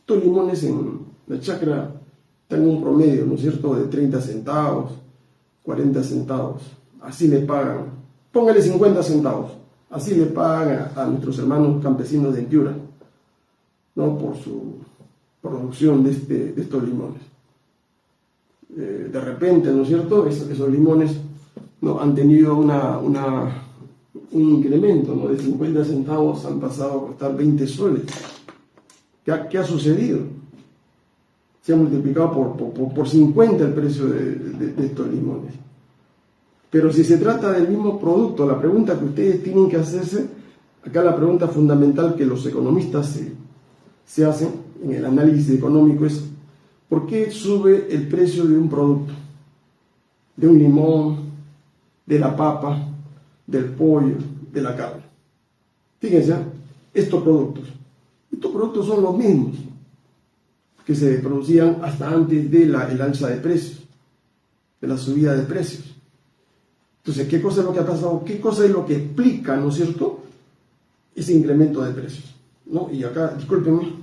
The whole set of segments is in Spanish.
Estos limones en la chacra están en un promedio, ¿no es cierto?, de 30 centavos, 40 centavos. Así le pagan, póngale 50 centavos, así le pagan a nuestros hermanos campesinos de Piura, ¿no?, por su producción de estos limones. De repente, ¿no es cierto?, esos limones, ¿no?, han tenido un incremento, ¿no?, de 50 centavos, han pasado a costar 20 soles. ¿Qué ha sucedido? Se ha multiplicado por 50 el precio de estos limones. Pero si se trata del mismo producto, la pregunta que ustedes tienen que hacerse, acá la pregunta fundamental que los economistas se hacen en el análisis económico es: ¿por qué sube el precio de un producto? De un limón, de la papa, del pollo, de la carne. Fíjense, estos productos son los mismos que se producían hasta antes de el alza de precios, de la subida de precios. Entonces, ¿qué cosa es lo que ha pasado? ¿Qué cosa es lo que explica, ¿no es cierto?, ese incremento de precios, ¿no? Y acá, discúlpenme.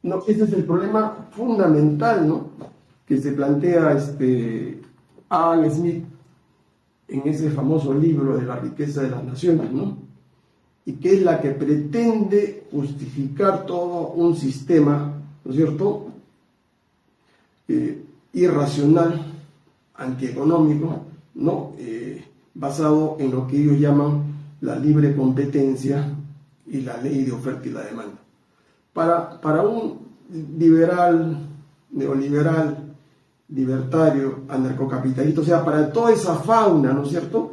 No, este es el problema fundamental, ¿no?, que se plantea Adam Smith en ese famoso libro de La riqueza de las naciones, ¿no?, y que es la que pretende justificar todo un sistema, ¿no es cierto?, irracional, antieconómico, ¿no?, basado en lo que ellos llaman la libre competencia y la ley de oferta y la demanda. Para un liberal, neoliberal, libertario, anarcocapitalista, o sea, para toda esa fauna, ¿no es cierto?,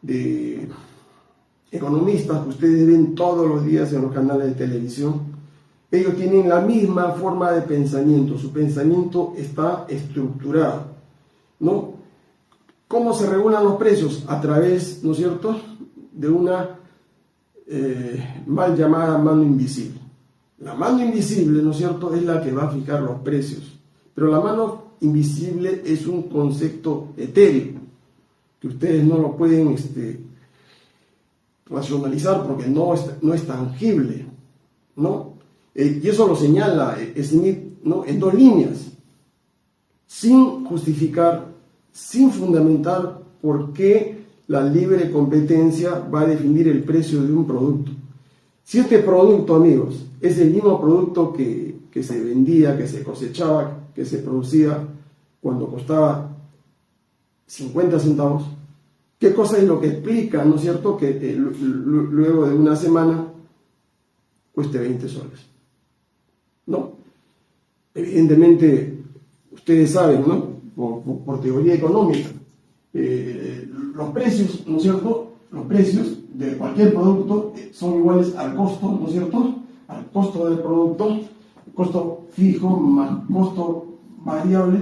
de economistas que ustedes ven todos los días en los canales de televisión, ellos tienen la misma forma de pensamiento, su pensamiento está estructurado, ¿no? ¿Cómo se regulan los precios? A través, ¿no es cierto?, de una mal llamada mano invisible. La mano invisible, ¿no es cierto?, es la que va a fijar los precios, pero la mano invisible es un concepto etéreo, que ustedes no lo pueden racionalizar porque no es tangible, ¿no? Y eso lo señala Smith, ¿no?, en dos líneas, sin justificar, sin fundamentar por qué la libre competencia va a definir el precio de un producto. Si este producto, amigos, es el mismo producto que se vendía, que se cosechaba, que se producía cuando costaba 50 centavos, ¿qué cosa es lo que explica, ¿no es cierto?, que luego de una semana cueste 20 soles? ¿No? Evidentemente, ustedes saben, ¿no?, por teoría económica, los precios, ¿no es cierto?, los precios de cualquier producto son iguales al costo, ¿no es cierto?, al costo del producto, costo fijo más costo variable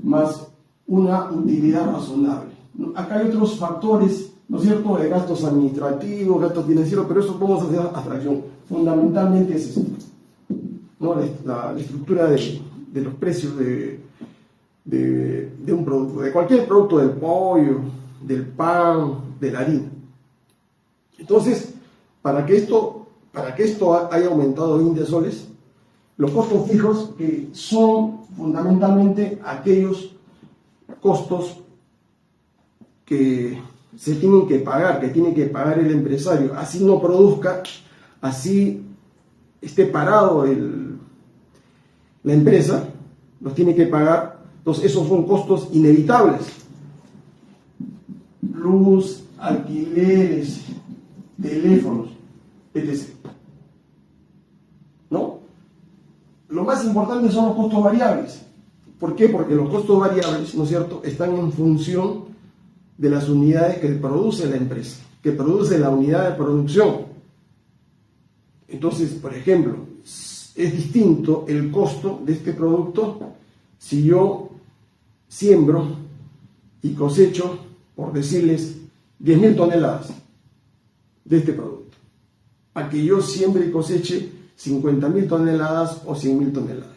más una utilidad razonable. Acá hay otros factores, ¿no es cierto?, de gastos administrativos, gastos financieros, pero eso podemos hacer abstracción. Fundamentalmente es eso, ¿no?, la estructura de los precios de un producto, de cualquier producto, del pollo, del pan, de la harina. Entonces, para que esto haya aumentado 20 soles, los costos fijos, que son fundamentalmente aquellos costos que se tienen que pagar, que tiene que pagar el empresario, así no produzca, así esté parado la empresa, los tiene que pagar. Entonces esos son costos inevitables: luz, alquileres, teléfonos, etc. ¿No? Lo más importante son los costos variables. ¿Por qué? Porque los costos variables, ¿no es cierto?, están en función de las unidades que produce la empresa, que produce la unidad de producción. Entonces, por ejemplo, es distinto el costo de este producto si yo siembro y cosecho, por decirles, 10.000 toneladas de este producto, a que yo siembre y coseche 50.000 toneladas o 100.000 toneladas.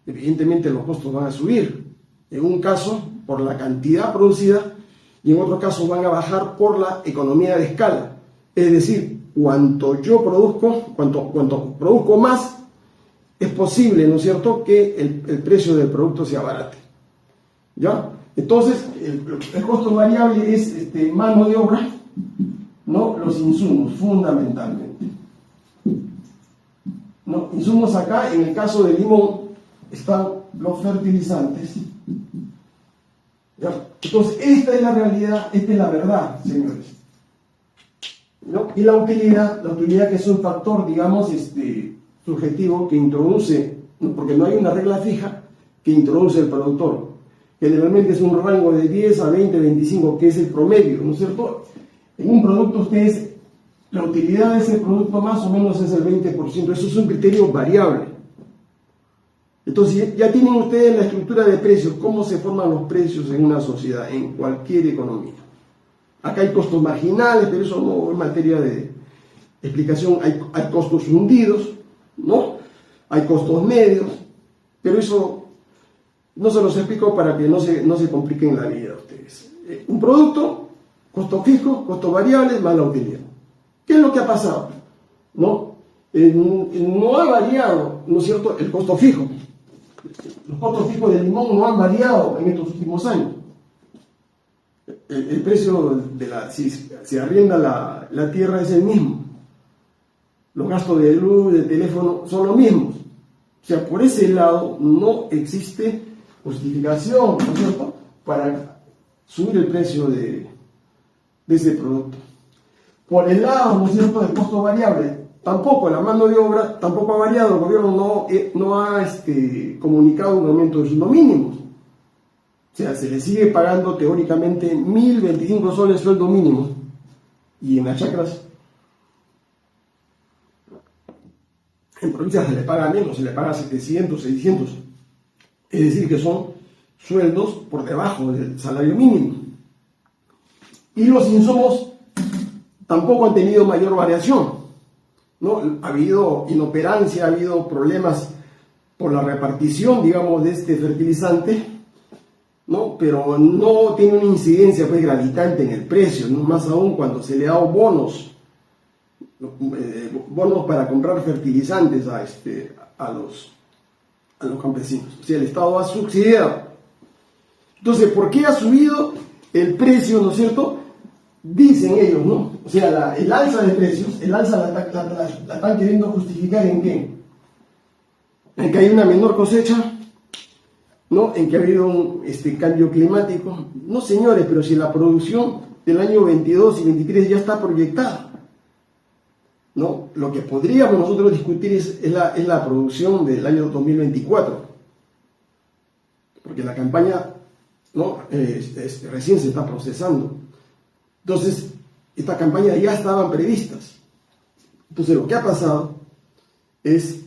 Evidentemente los costos van a subir. En un caso, por la cantidad producida, y en otro caso van a bajar por la economía de escala. Es decir, cuanto yo produzco, cuanto produzco más, es posible, ¿no es cierto?, que el precio del producto se abarate. ¿Ya? Entonces, el costo variable es mano de obra, ¿no? Los insumos, fundamentalmente. ¿No? Insumos acá, en el caso del limón, están los fertilizantes. ¿Ya? Entonces, esta es la realidad, esta es la verdad, señores. ¿No? Y la utilidad que es un factor, digamos, subjetivo que introduce, ¿no? Porque no hay una regla fija que introduce el productor. Generalmente es un rango de 10 a 20, 25, que es el promedio, ¿no es cierto? En un producto la utilidad de ese producto más o menos es el 20%, eso es un criterio variable. Entonces ya tienen ustedes la estructura de precios, cómo se forman los precios en una sociedad, en cualquier economía. Acá hay costos marginales, pero eso no es materia de explicación. Hay costos hundidos, ¿no? Hay costos medios, pero eso no se los explico para que no se compliquen la vida a ustedes. Un producto, costo fijo, costos variables más la utilidad. ¿Qué es lo que ha pasado? ¿No? No ha variado, ¿no es cierto?, el costo fijo. Los costos fijos del limón no han variado en estos últimos años. El precio si se arrienda la tierra es el mismo. Los gastos de luz, de teléfono son los mismos. O sea, por ese lado no existe justificación, ¿no es cierto?, para subir el precio de ese producto. Por el lado, ¿no es cierto?, del costo variable, tampoco la mano de obra tampoco ha variado. El gobierno no ha comunicado un aumento de sueldos mínimos. O sea, se le sigue pagando teóricamente 1.025 soles sueldo mínimo. Y en las chacras, en provincias se le paga menos, se le paga 700, 600. Es decir, que son sueldos por debajo del salario mínimo. Y los insumos tampoco han tenido mayor variación, ¿no? Ha habido inoperancia, ha habido problemas por la repartición, digamos, de este fertilizante, ¿no? Pero no tiene una incidencia, pues, gravitante en el precio, ¿no? Más aún cuando se le ha dado bonos para comprar fertilizantes a los campesinos. O sea, el Estado ha subsidiado. Entonces, ¿por qué ha subido el precio, ¿no es cierto? Dicen ellos, ¿no? O sea, el alza de precios, la están queriendo justificar ¿en qué? En que hay una menor cosecha, ¿no? En que ha habido un cambio climático. No, señores, pero si la producción del año 22 y 23 ya está proyectada, ¿no? Lo que podríamos nosotros discutir es la producción del año 2024, porque la campaña, ¿no? Recién se está procesando. Entonces, estas campañas ya estaban previstas. Entonces, lo que ha pasado es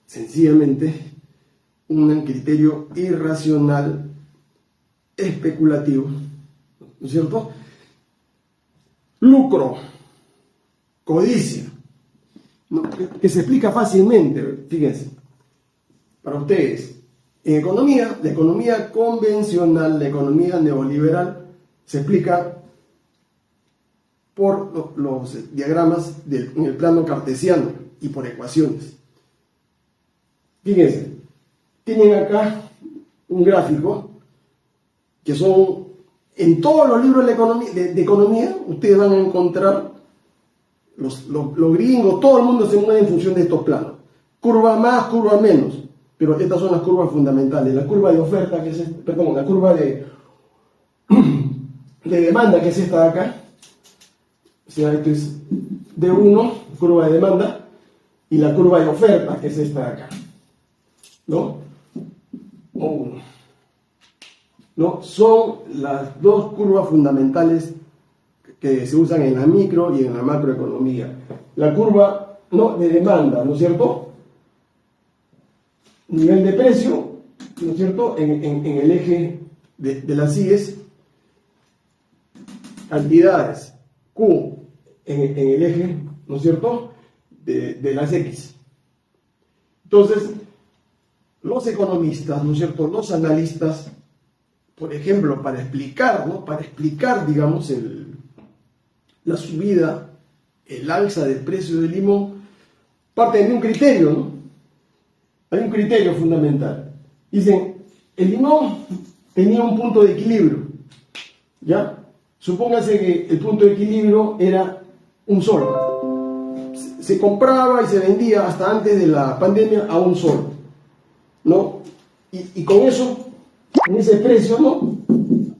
sencillamente un criterio irracional, especulativo, ¿no es cierto? Lucro, codicia, ¿no? que se explica fácilmente, fíjense, para ustedes. En economía, la economía convencional, la economía neoliberal, se explica por los diagramas en el plano cartesiano y por ecuaciones. Fíjense, tienen acá un gráfico que son, en todos los libros de economía, ustedes van a encontrar los gringos, todo el mundo se mueve en función de estos planos. Curva más, curva menos, pero estas son las curvas fundamentales. La curva de oferta, la curva de demanda, que es esta de acá. O sea, esto es D1, curva de demanda, y la curva de oferta, que es esta de acá. ¿No? ¿No? Son las dos curvas fundamentales que se usan en la micro y en la macroeconomía. La curva, ¿no?, de demanda, ¿no es cierto? Nivel de precio, ¿no es cierto?, en el eje de las Y's. Cantidades, Q, en el eje, ¿no es cierto?, de las X. Entonces, los economistas, ¿no es cierto?, los analistas, por ejemplo, para explicar, ¿no? Para explicar, digamos, la subida, el alza del precio del limón, parten de un criterio, ¿no? Hay un criterio fundamental. Dicen, el limón tenía un punto de equilibrio, ¿ya? Supóngase que el punto de equilibrio era un sol. Se compraba y se vendía hasta antes de la pandemia a un sol, ¿no? Y con eso, en ese precio, ¿no?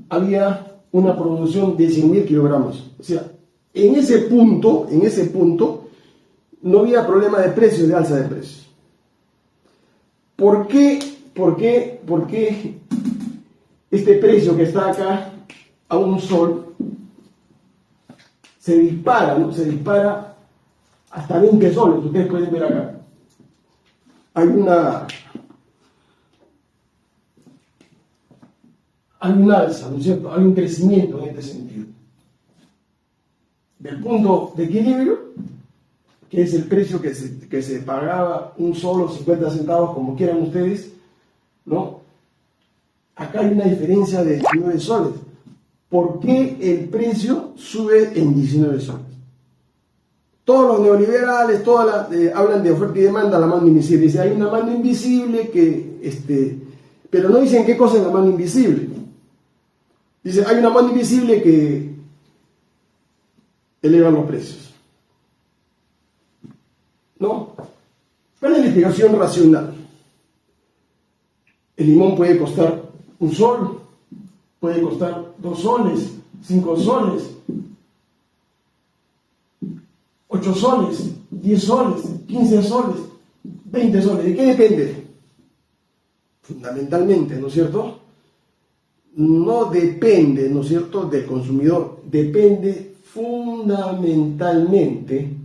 Había una producción de 100.000 kilogramos. O sea, en ese punto, no había problema de precio, de alza de precios. ¿Por qué este precio que está acá a un sol se dispara, ¿no? Se dispara hasta 20 soles? Ustedes pueden ver acá. Hay un alza, ¿no es cierto? Hay un crecimiento en este sentido. Del punto de equilibrio, que es el precio que se pagaba un sol o 50 centavos, como quieran ustedes, ¿no? Acá hay una diferencia de 19 soles. ¿Por qué el precio sube en 19 soles? Todos los neoliberales, hablan de oferta y demanda, la mano invisible. Dice, hay una mano invisible pero no dicen qué cosa es la mano invisible. Dice, hay una mano invisible que eleva los precios. ¿No? ¿Cuál es la explicación racional? El limón puede costar un sol, puede costar 2 soles, 5 soles, 8 soles, 10 soles, 15 soles, 20 soles. ¿De qué depende? Fundamentalmente, ¿no es cierto? No depende, ¿no es cierto?, del consumidor. Depende fundamentalmente,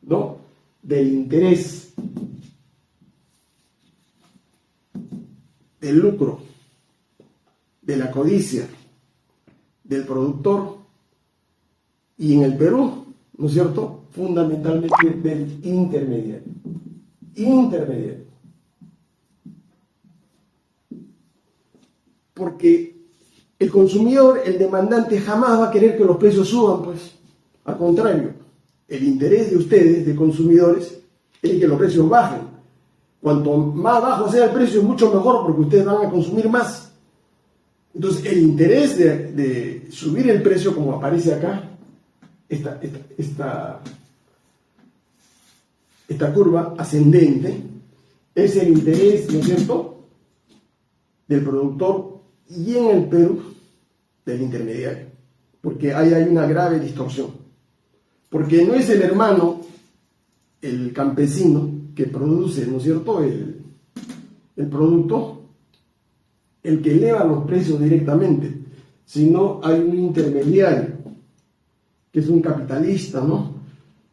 ¿no?, del interés, del lucro, de la codicia del productor y, en el Perú, ¿no es cierto?, fundamentalmente del intermediario. Porque el consumidor, el demandante, jamás va a querer que los precios suban, pues. Al contrario, el interés de ustedes, de consumidores, es que los precios bajen. Cuanto más bajo sea el precio, es mucho mejor, porque ustedes van a consumir más. Entonces, el interés de subir el precio, como aparece acá, esta curva ascendente, es el interés, ¿no es cierto?, del productor, y en el Perú del intermediario, porque ahí hay una grave distorsión, porque no es el hermano, el campesino, que produce, ¿no es cierto?, el producto, el que eleva los precios directamente, sino hay un intermediario, que es un capitalista, ¿no?,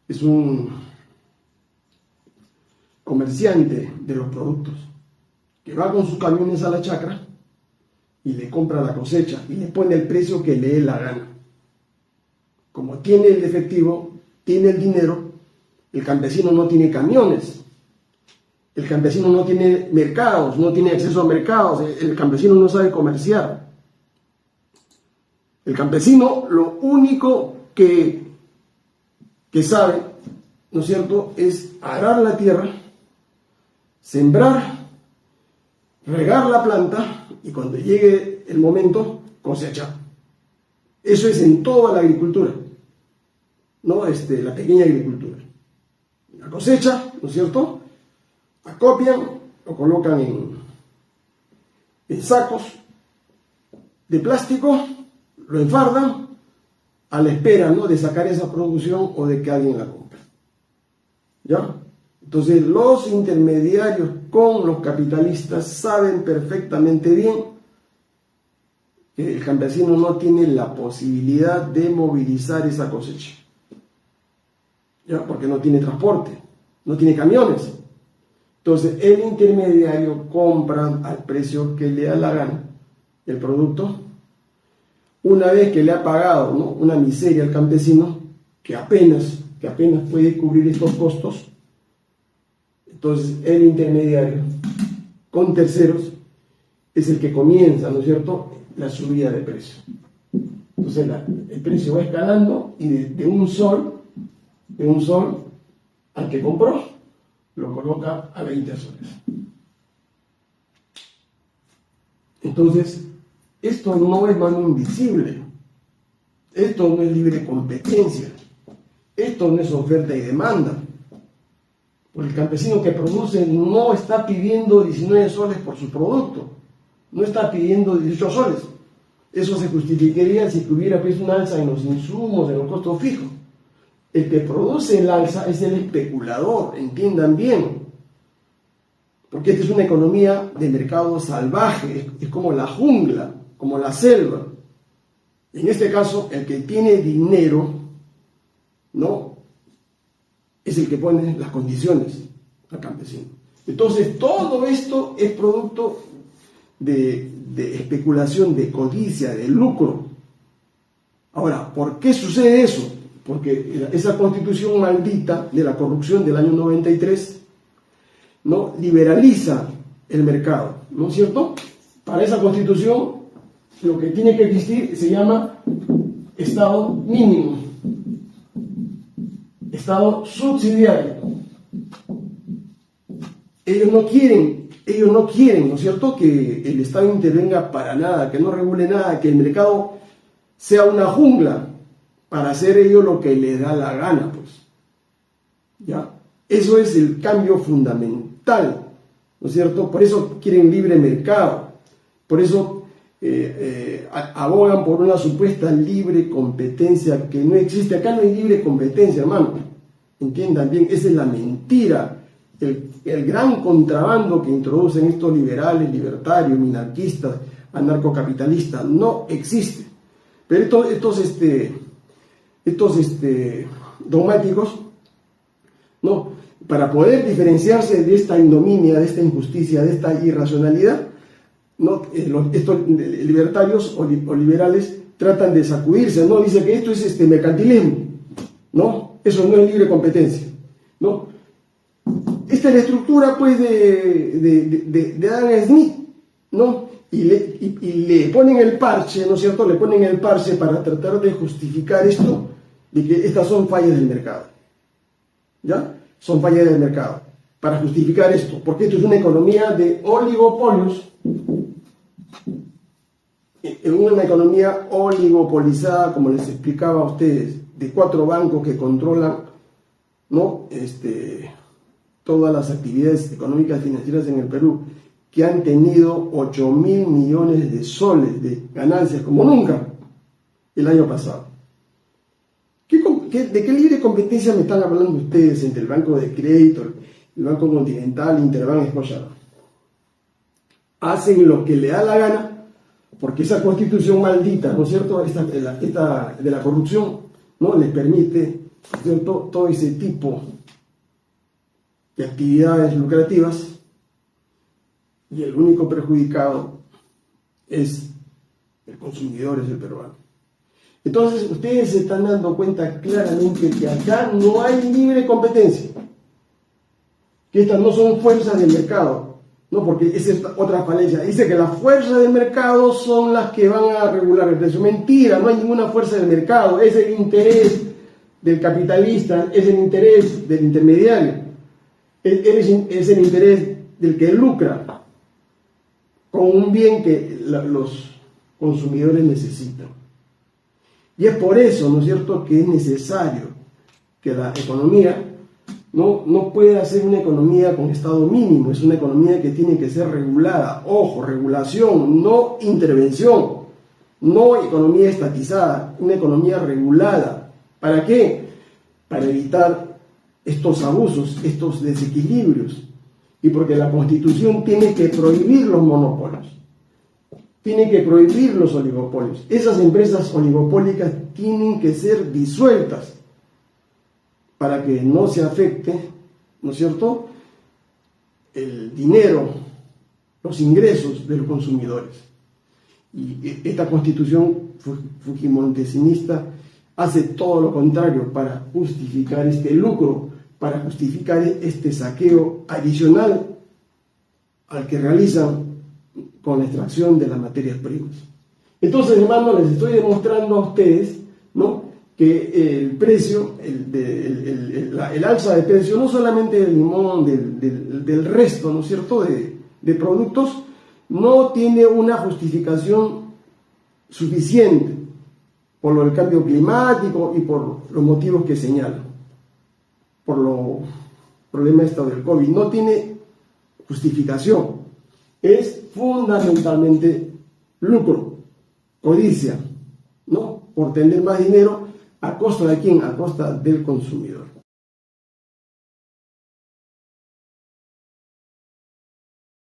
es un comerciante de los productos, que va con sus camiones a la chacra y le compra la cosecha y le pone el precio que le dé la gana. Como tiene el efectivo, tiene el dinero, el campesino no tiene camiones, el campesino no tiene mercados, no tiene acceso a mercados, el campesino no sabe comerciar. El campesino lo único que sabe, ¿no es cierto?, es arar la tierra, sembrar, regar la planta, y cuando llegue el momento, cosechar. Eso es en toda la agricultura, ¿no? La pequeña agricultura. La cosecha, ¿no es cierto?, acopian, lo colocan en sacos de plástico, lo enfardan, a la espera, ¿no?, de sacar esa producción o de que alguien la compre. ¿Ya? Entonces, los intermediarios con los capitalistas saben perfectamente bien que el campesino no tiene la posibilidad de movilizar esa cosecha, ¿ya? Porque no tiene transporte, no tiene camiones. Entonces, el intermediario compra al precio que le da la gana el producto. Una vez que le ha pagado, ¿no?, una miseria al campesino, que apenas puede cubrir estos costos, entonces el intermediario con terceros es el que comienza, ¿no es cierto?, la subida de precio. Entonces el precio va escalando y de un sol al que compró, lo coloca a 20 soles. Entonces, esto no es mano invisible, esto no es libre competencia, esto no es oferta y demanda. Porque el campesino que produce no está pidiendo 19 soles por su producto, no está pidiendo 18 soles. Eso se justificaría si hubiera pues un alza en los insumos, en los costos fijos. El que produce el alza es el especulador, entiendan bien. Porque esta es una economía de mercado salvaje, es como la jungla, como la selva. En este caso, el que tiene dinero, ¿no?, es el que pone las condiciones al campesino. Entonces, todo esto es producto de especulación, de codicia, de lucro. Ahora, ¿por qué sucede eso? Porque esa constitución maldita de la corrupción del año 93, ¿no?, liberaliza el mercado, ¿no es cierto? Para esa constitución, lo que tiene que existir se llama Estado mínimo, Estado subsidiario. Ellos no quieren, ¿no es cierto?, que el Estado intervenga para nada, que no regule nada, que el mercado sea una jungla para hacer ellos lo que les da la gana, pues. ¿Ya? Eso es el cambio fundamental, ¿no es cierto? Por eso quieren libre mercado, por eso abogan por una supuesta libre competencia que no existe. Acá no hay libre competencia, hermano. Entiendan bien, esa es la mentira, el gran contrabando que introducen estos liberales, libertarios, minarquistas, anarcocapitalistas. No existe. Pero estos dogmáticos, ¿no?, para poder diferenciarse de esta ignominia, de esta injusticia, de esta irracionalidad, ¿no?, estos libertarios o liberales tratan de sacudirse, ¿no? Dice que esto es mercantilismo, ¿no? Eso no es libre competencia, ¿no? Esta es la estructura, pues, de Adam Smith, ¿no? Y le ponen el parche, ¿no es cierto? Le ponen el parche para tratar de justificar esto, de que estas son fallas del mercado, ¿ya? Son fallas del mercado, para justificar esto, porque esto es una economía de oligopolios, en una economía oligopolizada, como les explicaba a ustedes, de 4 bancos que controlan, ¿no?, todas las actividades económicas y financieras en el Perú, que han tenido 8.000 millones de soles de ganancias como nunca el año pasado. ¿De qué libre competencia me están hablando ustedes entre el Banco de Crédito, el Banco Continental, Interbank, Scotiabank? Hacen lo que le da la gana, porque esa constitución maldita, ¿no es cierto?, esta de la corrupción, ¿no?, les permite, ¿no es cierto?, todo ese tipo de actividades lucrativas, y el único perjudicado es el consumidor, es el peruano. Entonces, ustedes se están dando cuenta claramente que acá no hay libre competencia, que estas no son fuerzas del mercado, ¿no? Porque esa es otra falencia. Dice que las fuerzas del mercado son las que van a regular el precio. Mentira, no hay ninguna fuerza del mercado, es el interés del capitalista, es el interés del intermediario, es el interés del que lucra con un bien que los consumidores necesitan. Y es por eso, ¿no es cierto?, que es necesario que la economía no puede ser una economía con estado mínimo, es una economía que tiene que ser regulada. Ojo, regulación, no intervención, no economía estatizada, una economía regulada. ¿Para qué? Para evitar estos abusos, estos desequilibrios. Y porque la Constitución tiene que prohibir los monopolios, tiene que prohibir los oligopolios. Esas empresas oligopólicas tienen que ser disueltas para que no se afecte, ¿no es cierto?, el dinero, los ingresos de los consumidores. Y esta Constitución fujimontesista hace todo lo contrario para justificar este lucro, para justificar este saqueo adicional al que realizan con la extracción de las materias primas. Entonces, hermano, les estoy demostrando a ustedes, ¿no?, que el precio, el alza de precio, no solamente del limón, del resto, ¿no es cierto?, de productos, no tiene una justificación suficiente por lo del cambio climático y por los motivos que señalo, por los problemas del COVID. No tiene justificación, es fundamentalmente lucro, codicia, ¿no?, por tener más dinero. ¿A costa de quién? A costa del consumidor.